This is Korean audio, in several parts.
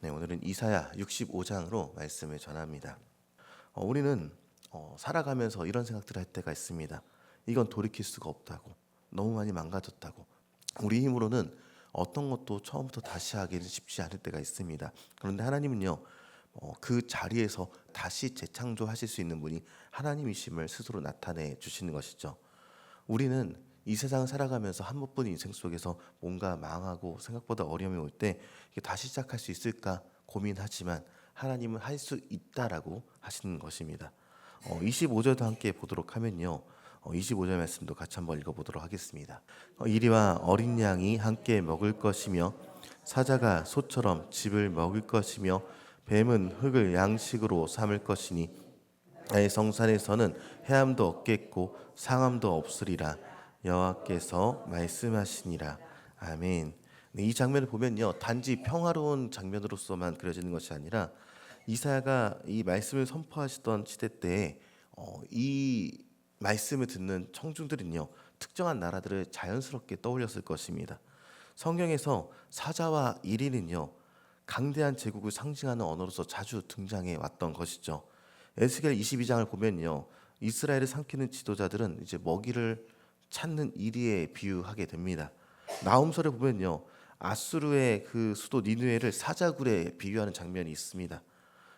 네, 오늘은 이사야 65장으로 말씀을 전합니다. 우리는 살아가면서 이런 생각들을 할 때가 있습니다. 이건 돌이킬 수가 없다고, 너무 많이 망가졌다고, 우리 힘으로는 어떤 것도 처음부터 다시 하기는 쉽지 않을 때가 있습니다. 그런데 하나님은요, 그 자리에서 다시 재창조하실 수 있는 분이 하나님이심을 스스로 나타내 주시는 것이죠. 우리는 이 세상을 살아가면서 한 번뿐인 인생 속에서 뭔가 망하고 생각보다 어려움이 올 때 다시 시작할 수 있을까 고민하지만 하나님은 할 수 있다라고 하시는 것입니다. 25절도 함께 보도록 하면요. 25절 말씀도 같이 한번 읽어보도록 하겠습니다. 이리와 어린 양이 함께 먹을 것이며 사자가 소처럼 즙을 먹을 것이며 뱀은 흙을 양식으로 삼을 것이니 나의 성산에서는 해함도 없겠고 상함도 없으리라 여호와께서 말씀하시니라. 아멘. 네, 이 장면을 보면요, 단지 평화로운 장면으로서만 그려지는 것이 아니라 이사야가 이 말씀을 선포하시던 시대 때에 이 말씀을 듣는 청중들은요, 특정한 나라들을 자연스럽게 떠올렸을 것입니다. 성경에서 사자와 이리는요, 강대한 제국을 상징하는 언어로서 자주 등장해 왔던 것이죠. 에스겔 22장을 보면요, 이스라엘을 삼키는 지도자들은 이제 먹이를 찾는 이리에 비유하게 됩니다. 나훔서를 보면요, 아수르의 그 수도 니느웨를 사자굴에 비유하는 장면이 있습니다.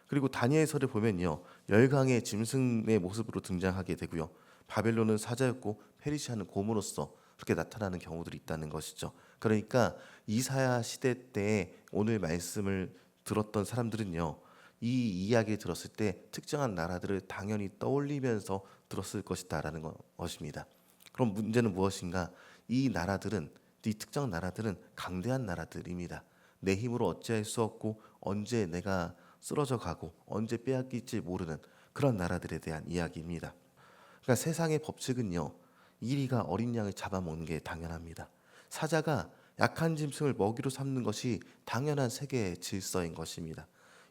그리고 다니엘서를 보면요, 열강의 짐승의 모습으로 등장하게 되고요, 바벨론은 사자였고 페르시아는 곰으로서 그렇게 나타나는 경우들이 있다는 것이죠. 그러니까 이사야 시대 때 오늘 말씀을 들었던 사람들은요, 이 이야기를 들었을 때 특정한 나라들을 당연히 떠올리면서 들었을 것이다라는 것입니다. 그럼 문제는 무엇인가? 이 나라들은, 이 특정 나라들은 강대한 나라들입니다. 내 힘으로 어찌할 수 없고 언제 내가 쓰러져 가고 언제 빼앗길지 모르는 그런 나라들에 대한 이야기입니다. 그러니까 세상의 법칙은요, 이리가 어린 양을 잡아먹는 게 당연합니다. 사자가 약한 짐승을 먹이로 삼는 것이 당연한 세계의 질서인 것입니다.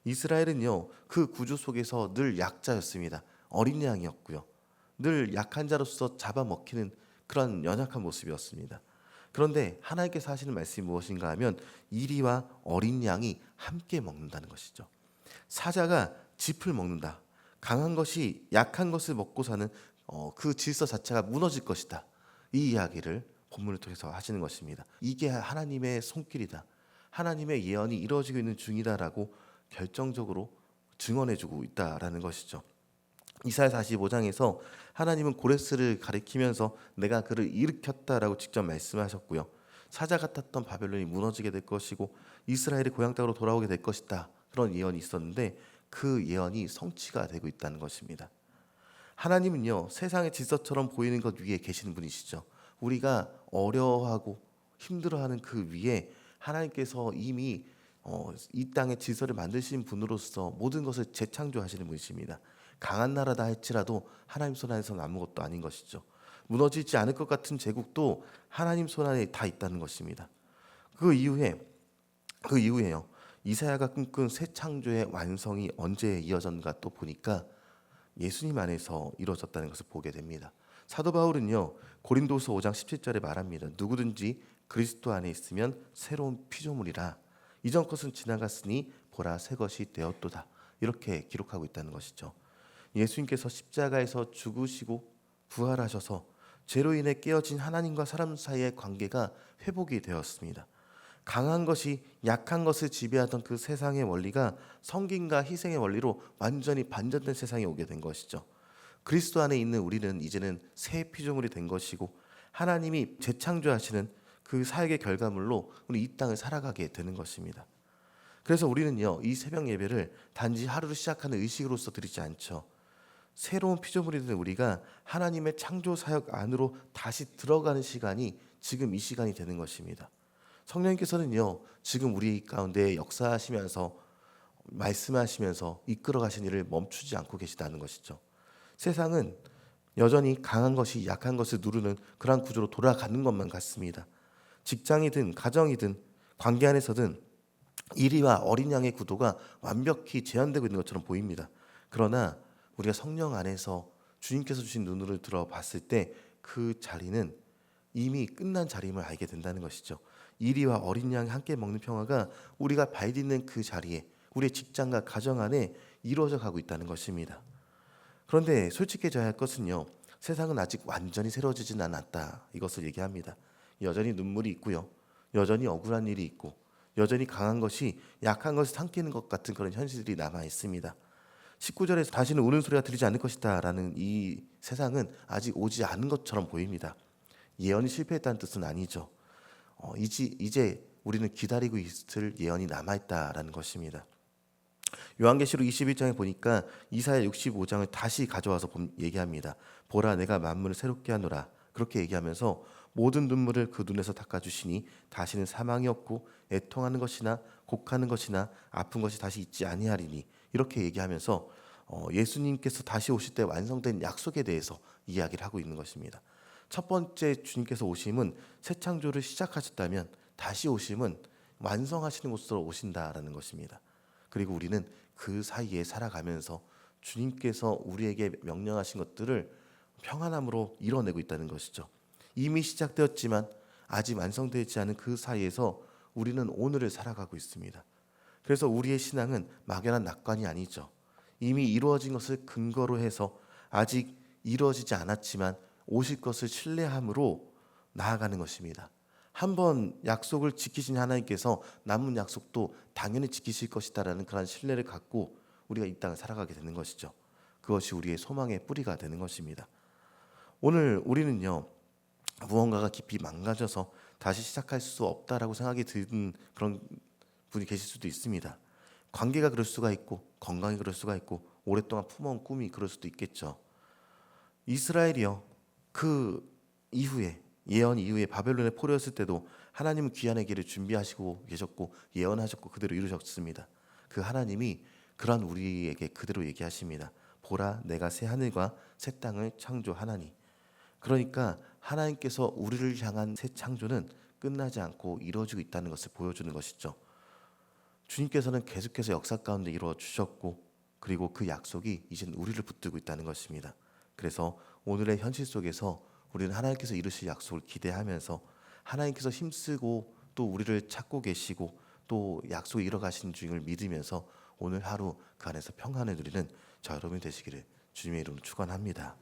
이스라엘은요, 그 구조 속에서 늘 약자였습니다. 어린 양이었고요, 늘 약한 자로서 잡아먹히는 그런 연약한 모습이었습니다. 그런데 하나님께서 하시는 말씀이 무엇인가 하면 이리와 어린 양이 함께 먹는다는 것이죠. 사자가 짚을 먹는다. 강한 것이 약한 것을 먹고 사는 그 질서 자체가 무너질 것이다. 이 이야기를 본문을 통해서 하시는 것입니다. 이게 하나님의 손길이다. 하나님의 예언이 이루어지고 있는 중이다라고 결정적으로 증언해주고 있다라는 것이죠. 이사야 45장에서 하나님은 고레스를 가리키면서 내가 그를 일으켰다라고 직접 말씀하셨고요, 사자 같았던 바벨론이 무너지게 될 것이고 이스라엘이 고향 땅으로 돌아오게 될 것이다, 그런 예언이 있었는데 그 예언이 성취가 되고 있다는 것입니다. 하나님은요, 세상의 질서처럼 보이는 것 위에 계시는 분이시죠. 우리가 어려워하고 힘들어하는 그 위에 하나님께서 이미 이 땅의 질서를 만드신 분으로서 모든 것을 재창조하시는 분이십니다. 강한 나라다 할지라도 하나님 손 안에서는 아무것도 아닌 것이죠. 무너지지 않을 것 같은 제국도 하나님 손 안에 다 있다는 것입니다. 그 이후에요, 이사야가 꿈꾼 새 창조의 완성이 언제 이어졌는가 또 보니까 예수님 안에서 이루어졌다는 것을 보게 됩니다. 사도 바울은요, 고린도서 5장 17절에 말합니다. 누구든지 그리스도 안에 있으면 새로운 피조물이라 이전 것은 지나갔으니 보라 새 것이 되었도다, 이렇게 기록하고 있다는 것이죠. 예수님께서 십자가에서 죽으시고 부활하셔서 죄로 인해 깨어진 하나님과 사람 사이의 관계가 회복이 되었습니다. 강한 것이 약한 것을 지배하던 그 세상의 원리가 성김과 희생의 원리로 완전히 반전된 세상에 오게 된 것이죠. 그리스도 안에 있는 우리는 이제는 새 피조물이 된 것이고 하나님이 재창조하시는 그 사역의 결과물로 우리 이 땅을 살아가게 되는 것입니다. 그래서 우리는요, 이 새벽 예배를 단지 하루를 시작하는 의식으로서 드리지 않죠. 새로운 피조물이 된 우리가 하나님의 창조 사역 안으로 다시 들어가는 시간이 지금 이 시간이 되는 것입니다. 성령님께서는요, 지금 우리 가운데 역사하시면서 말씀하시면서 이끌어 가신 일을 멈추지 않고 계시다는 것이죠. 세상은 여전히 강한 것이 약한 것을 누르는 그러한 구조로 돌아가는 것만 같습니다. 직장이든 가정이든 관계 안에서든 이리와 어린 양의 구도가 완벽히 재현되고 있는 것처럼 보입니다. 그러나 우리가 성령 안에서 주님께서 주신 눈으로 들어봤을 때 그 자리는 이미 끝난 자리임을 알게 된다는 것이죠. 이리와 어린 양이 함께 먹는 평화가 우리가 발 딛는 그 자리에, 우리의 직장과 가정 안에 이루어져 가고 있다는 것입니다. 그런데 솔직해져야 할 것은요, 세상은 아직 완전히 새로워지진 않았다, 이것을 얘기합니다. 여전히 눈물이 있고요, 여전히 억울한 일이 있고, 여전히 강한 것이 약한 것을 삼키는 것 같은 그런 현실들이 남아 있습니다. 19절에서 다시는 우는 소리가 들리지 않을 것이다 라는 이 세상은 아직 오지 않은 것처럼 보입니다. 예언이 실패했다는 뜻은 아니죠. 이제 우리는 기다리고 있을 예언이 남아있다라는 것입니다. 요한계시록 21장에 보니까 이사야 65장을 다시 가져와서 얘기합니다. 보라, 내가 만물을 새롭게 하노라. 그렇게 얘기하면서 모든 눈물을 그 눈에서 닦아주시니 다시는 사망이 없고 애통하는 것이나 곡하는 것이나 아픈 것이 다시 있지 아니하리니, 이렇게 얘기하면서 예수님께서 다시 오실 때 완성된 약속에 대해서 이야기를 하고 있는 것입니다. 첫 번째 주님께서 오심은 새 창조를 시작하셨다면, 다시 오심은 완성하시는 곳으로 오신다라는 것입니다. 그리고 우리는 그 사이에 살아가면서 주님께서 우리에게 명령하신 것들을 평안함으로 이뤄내고 있다는 것이죠. 이미 시작되었지만 아직 완성되지 않은 그 사이에서 우리는 오늘을 살아가고 있습니다. 그래서 우리의 신앙은 막연한 낙관이 아니죠. 이미 이루어진 것을 근거로 해서 아직 이루어지지 않았지만 오실 것을 신뢰함으로 나아가는 것입니다. 한번 약속을 지키신 하나님께서 남은 약속도 당연히 지키실 것이다라는 그런 신뢰를 갖고 우리가 이 땅을 살아가게 되는 것이죠. 그것이 우리의 소망의 뿌리가 되는 것입니다. 오늘 우리는요, 무언가가 깊이 망가져서 다시 시작할 수 없다라고 생각이 드는 그런 분이 계실 수도 있습니다. 관계가 그럴 수가 있고, 건강이 그럴 수가 있고, 오랫동안 품어온 꿈이 그럴 수도 있겠죠. 이스라엘이요, 그 이후에, 예언 이후에 바벨론에 포로였을 때도 하나님은 귀환의 길을 준비하시고 계셨고 예언하셨고 그대로 이루셨습니다. 그 하나님이 그런 우리에게 그대로 얘기하십니다. 보라, 내가 새 하늘과 새 땅을 창조하나니. 그러니까 하나님께서 우리를 향한 새 창조는 끝나지 않고 이루어지고 있다는 것을 보여주는 것이죠. 주님께서는 계속해서 역사 가운데 이루어 주셨고, 그리고 그 약속이 이젠 우리를 붙들고 있다는 것입니다. 그래서 오늘의 현실 속에서 우리는 하나님께서 이루실 약속을 기대하면서 하나님께서 힘쓰고 또 우리를 찾고 계시고 또 약속을 이뤄가시는 중을 믿으면서 오늘 하루 그 안에서 평안을 누리는 저 여러분이 되시기를 주님의 이름으로 축원합니다.